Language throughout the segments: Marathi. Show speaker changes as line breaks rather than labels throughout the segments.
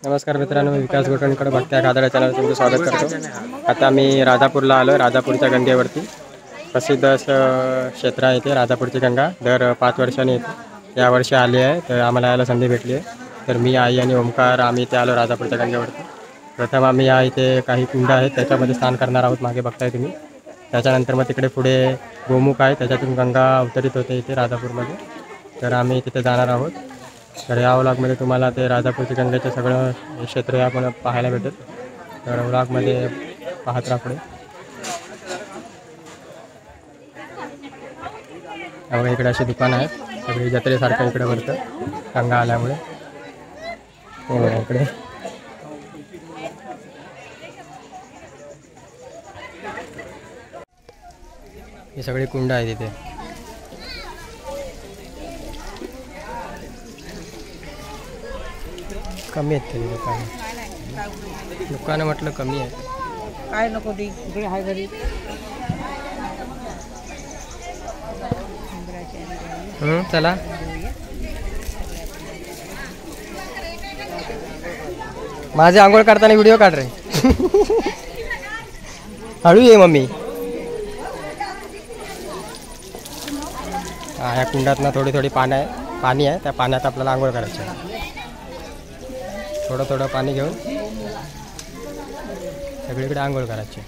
नमस्कार मित्रांनो, मी विकास गोटणकर भक्त्या गादाडा चॅनल तुमचं स्वागत करतो। आता मी राजापूरला आलो। राजापूरच्या गंगेवरती प्रसिद्ध असं क्षेत्र आहे ते राजापूरची गंगा। दर 5 वर्षांनी येते। यावर्षी आली आहे तर आम्हाला यायला संधी भेटली आहे। तर मी आई आणि ओमकार आम्ही इथे आलो राजापूरच्या गंगेवरती। प्रथम आम्ही या इथे काही कुंड आहेत त्याच्यामध्ये स्नान करणार आहोत, मागे बघताय तुम्ही। त्याच्यानंतर मग तिकडे पुढे गोमुख आहे, त्याच्यातून गंगा अवतरित होते इथे राजापूरमध्ये। तर आम्ही तिथे जाणार आहोत। तर या व्लॉगमध्ये तुम्हाला ते राजापूरची गंगेचं सगळं क्षेत्र आपण पाहायला भेटेल। तर व्लॉगमध्ये पाहत राहा पुढे। बघा इकडे अशी दुकानं आहेत, सगळी जत्रेसारखं इकडे भरतं गंगा आल्यामुळे। हे बघा इकडे ही सगळी कुंड आहेत इथे। कमी आहेत तरी दुकानं म्हटलं कमी आहे।
काय नको ती इकडे आहे घरी।
चला माझे आंघोळ करताना व्हिडिओ काढ रे। हळू ये मम्मी। या कुंडात थोडी थोडी पाणी आहे, त्या पाण्यात आपल्याला आंघोळ करायची आहे। थोडं थोडं पाणी घेऊन सगळीकडे आंघोळ करायची।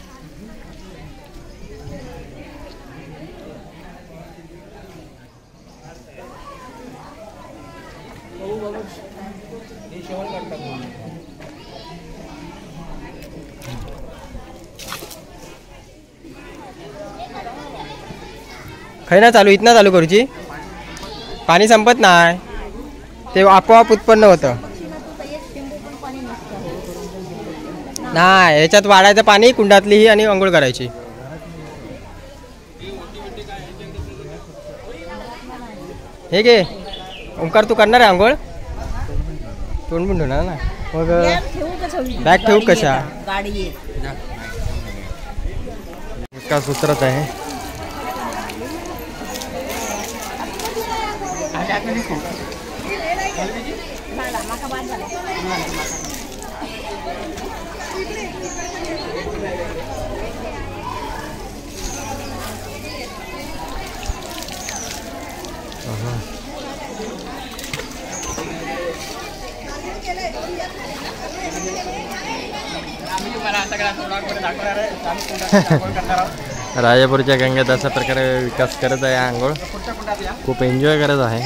खाई ना चालू इथनं चालू करूची, पाणी संपत नाही, ते आपोआप उत्पन्न होतं। नाही याच्यात वाढायचं पाणी कुंडातली ही आणि आंघोळ करायची। हे घे ओंकार, तू करणार आहे आंघोळ? तोंड बुंड होणार ना मग। बॅग ठेवू कशा? विकास उतरत आहे। राजापूरच्या गंगेत अशा प्रकारे विकास करत आहे आंघोळ, खूप एन्जॉय करत आहे।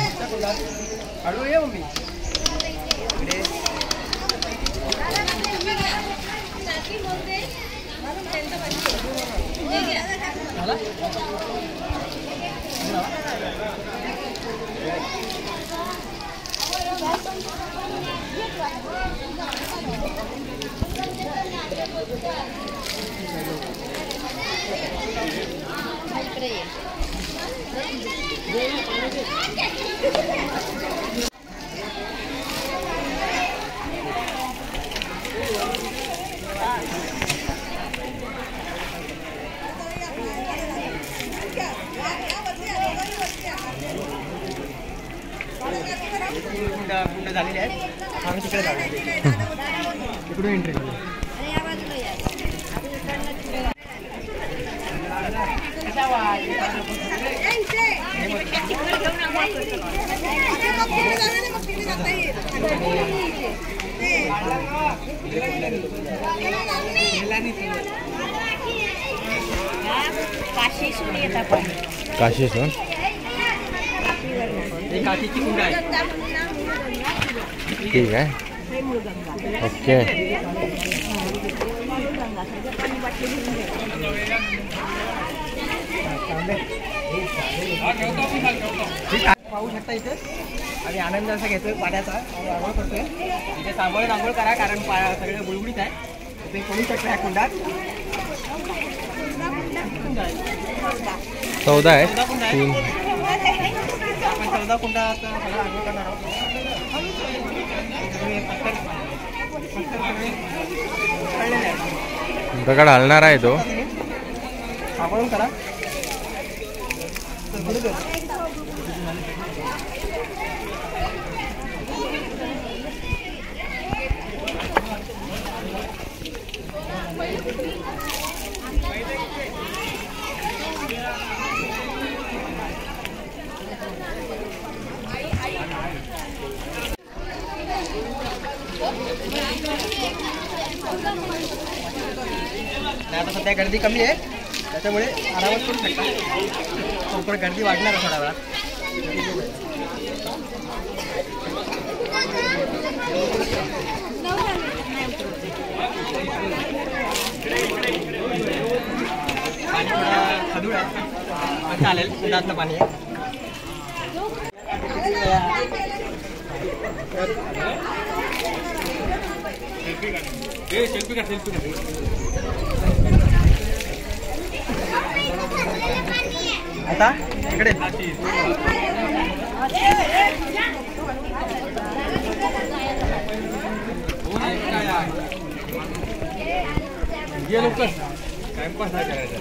झालेले आहेत, आम्ही तिकडे जाऊ। तिकडून एंट्री करू। काशीसून काशीची कुंड आहे। ठीक आहे, ओके। पाहू शकता इथे आणि आनंद असा घेतोय पाण्याचा, आंघोळ करतोय इथे। सांभाळून आंघोळ करा कारण सगळे गुळगुळीत आहे। ते कोणी शकता ह्या कुंडात 14 आहे। आपण 14 कुंडात सगळं आंघोळ करणार आहोत। दगड हलणार आहे तो, सांभाळून करा। आता सध्या गर्दी कमी आहे त्याच्यामुळे आरामात करू शकता. पण गर्दी वाढणार आहे थोड्या वेळात. पाणी थोडा खदूळ आहे चालेल. दुधातलं पाणी आहे. आता इकडे टाइमपास नाही करायचा.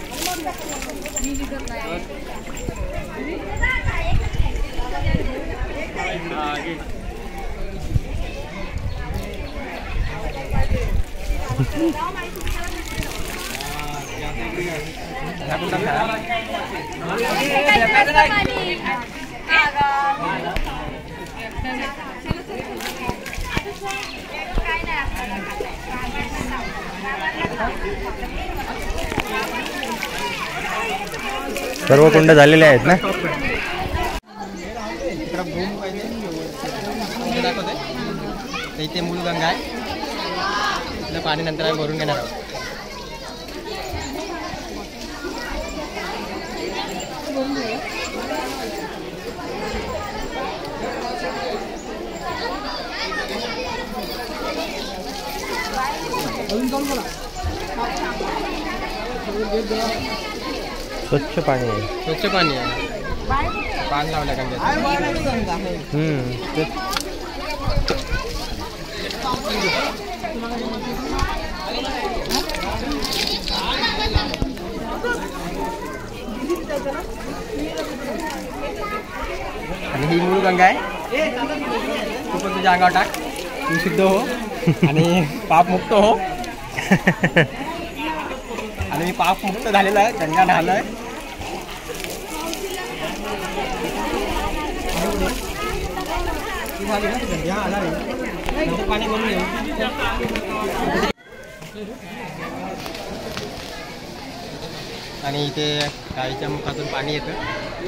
सर्व कुंड झालेले आहेत ना.
इथे मूलगंगा आहे. इथलं पाणी नंतर आम्ही भरून घेणार आहोत.
स्वच्छ पाणी आहे.
स्वच्छ पाणी आहे. पान लावलं का आणि ही मूळ गंगा आहे. तू पण तुझ्या अंगावर टाक. तू शुद्ध हो आणि पाप मुक्त हो. आणि मी पाप मुक्त झालेला आहे. गंगा न्हालं आहे. पाणी भरून घेऊ. आणि इथे गाईच्या मुखातून पाणी येतं.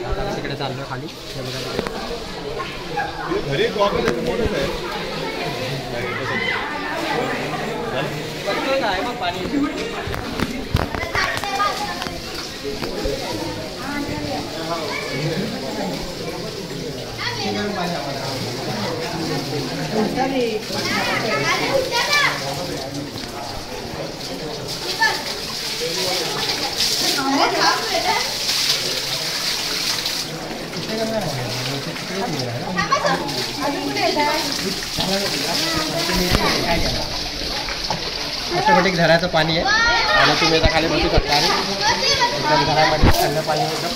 आता मी तिकडे चाललो खाली. हे बघा मग पाणी ऑटोमॅटिक झऱ्याचं पाणी आहे आणि तुम्ही आता खाली बसू शकता आणि एकदम घरामध्ये थंड पाणी एकदम.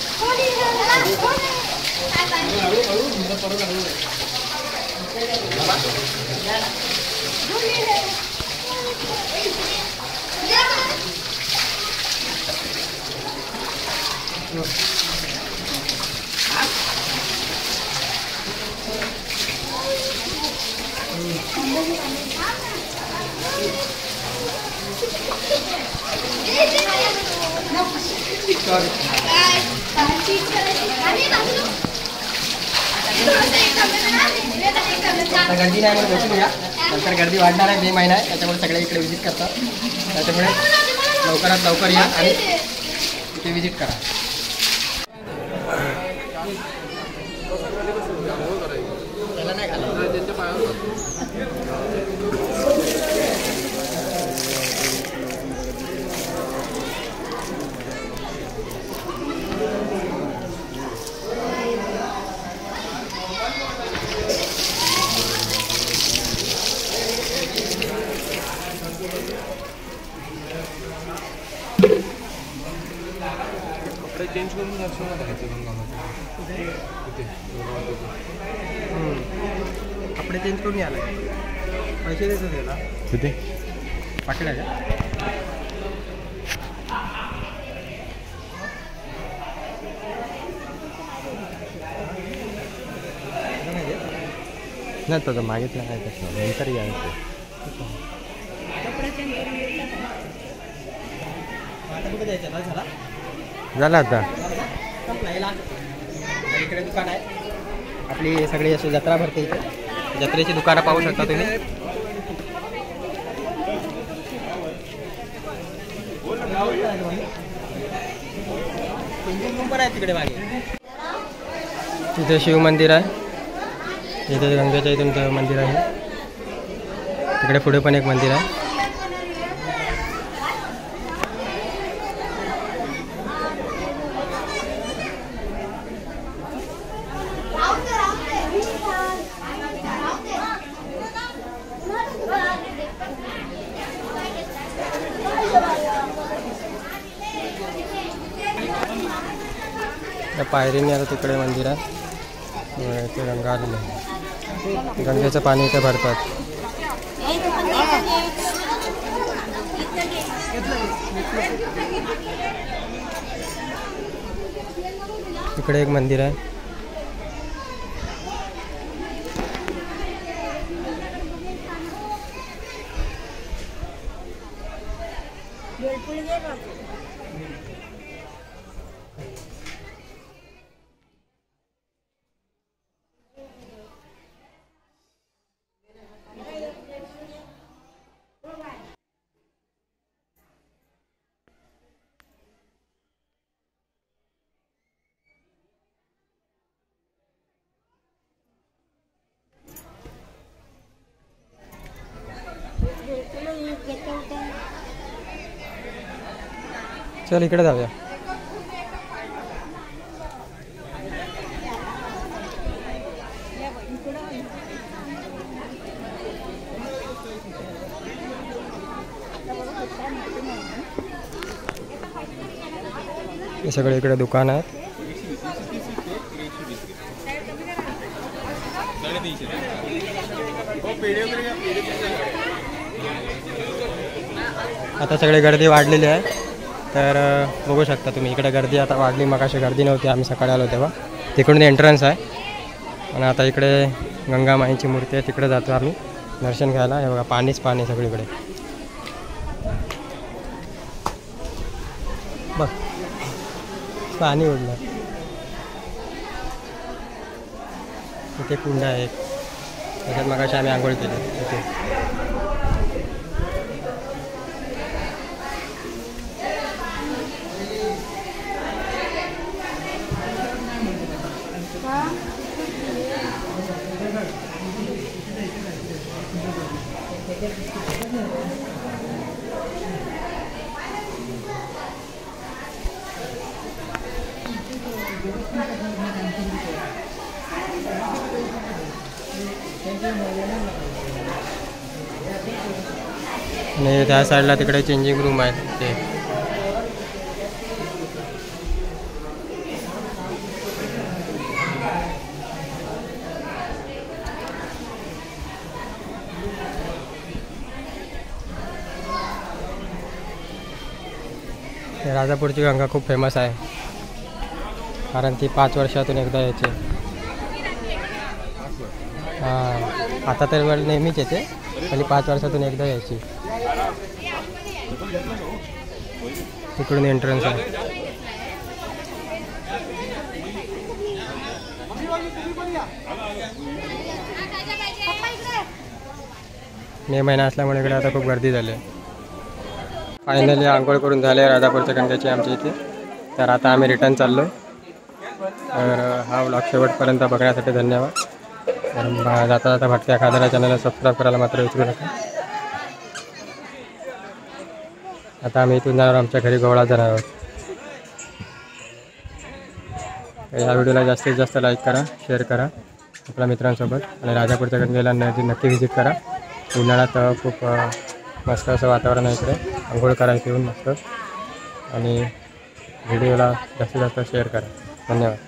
गर्दी नाही म्हणून बसून घ्या. नंतर गर्दी वाढणार आहे. 2 महिना आहे त्याच्यामुळे सगळे इकडे व्हिजिट करतात. त्याच्यामुळे लवकरात लवकर या आणि इथे व्हिजिट करा. त्याला नाही घाला.
चेंज करून दर्शन
कपडे चेंज करून यायला पैसे देतो त्याला.
कुठे
पाकिट आहे का?
नाही तर मागितलं काय कसं नंतर यायचं. झाला आता.
इकडे दुकान आहे आपली सगळी अशी जत्रा भरते इथे. जत्रेची दुकानं पाहू शकता तुम्ही. तिकडे मागे तिथे शिव मंदिर आहे. इथे गंगेच्या इथून ते मंदिर आहे. तिकडे पुढे पण एक मंदिर आहे. त्या पायरीने आता तिकडे मंदिर आहे. इथे गंगा आलेली आहे. गंगेचं पाणी इथे भरतात. इकडे एक मंदिर आहे. चल इकडे जाऊया. हे सगळे इकडे दुकान आहेत. आता सगळे गर्दी वाढलेली आहे. तर बघू शकता तुम्ही इकडे गर्दी आता वाढली. मगाशी गर्दी नव्हती आम्ही सकाळी आलो तेव्हा. तिकडून एंट्रन्स आहे. आणि आता इकडे गंगामाईची मूर्ती आहे. तिकडे जातो आम्ही दर्शन घ्यायला. हे बघा पाणीच पाणी सगळीकडे. बघ पाणी उडलं. इथे कुंड आहे एक. त्याच्यात मगाशी आम्ही आंघोळ केली इथे. आणि त्या साईडला तिकडे चेंजिंग रूम आहे ते. राजापूरची गंगा खूप फेमस आहे कारण ती 5 वर्षातून एकदा यायची. हां आता तर वेळ नेहमीच येते आणि 5 वर्षातून एकदा यायची. तिकडून एंट्रन्स आहे. मे महिना असल्यामुळे इकडे आता खूप गर्दी झाली आहे. फायनली आंघोळ करून झाले राजापूरच्या गंगेची आमच्या इथे. तर आता आम्ही रिटर्न चाललो. तर हा व्लॉग शेवटपर्यंत बघण्यासाठी धन्यवाद. तर जाता जाता भटक्या खादाडा चॅनलला सबस्क्राईब करायला मात्र विसरू नका. आता आम्ही इथून जाणार आमच्या घरी गोवळा जाणार आहोत. या व्हिडिओला जास्तीत जास्त लाईक करा, शेअर करा आपल्या मित्रांसोबत. आणि राजापूरच्या गंगेला नक्की व्हिजिट करा. उन्हाळ्यात खूप मस्त असं वातावरण आहे इकडे. आंघोळ करायचं येऊन मस्त. आणि व्हिडिओला जास्तीत जास्त शेअर करा. धन्यवाद.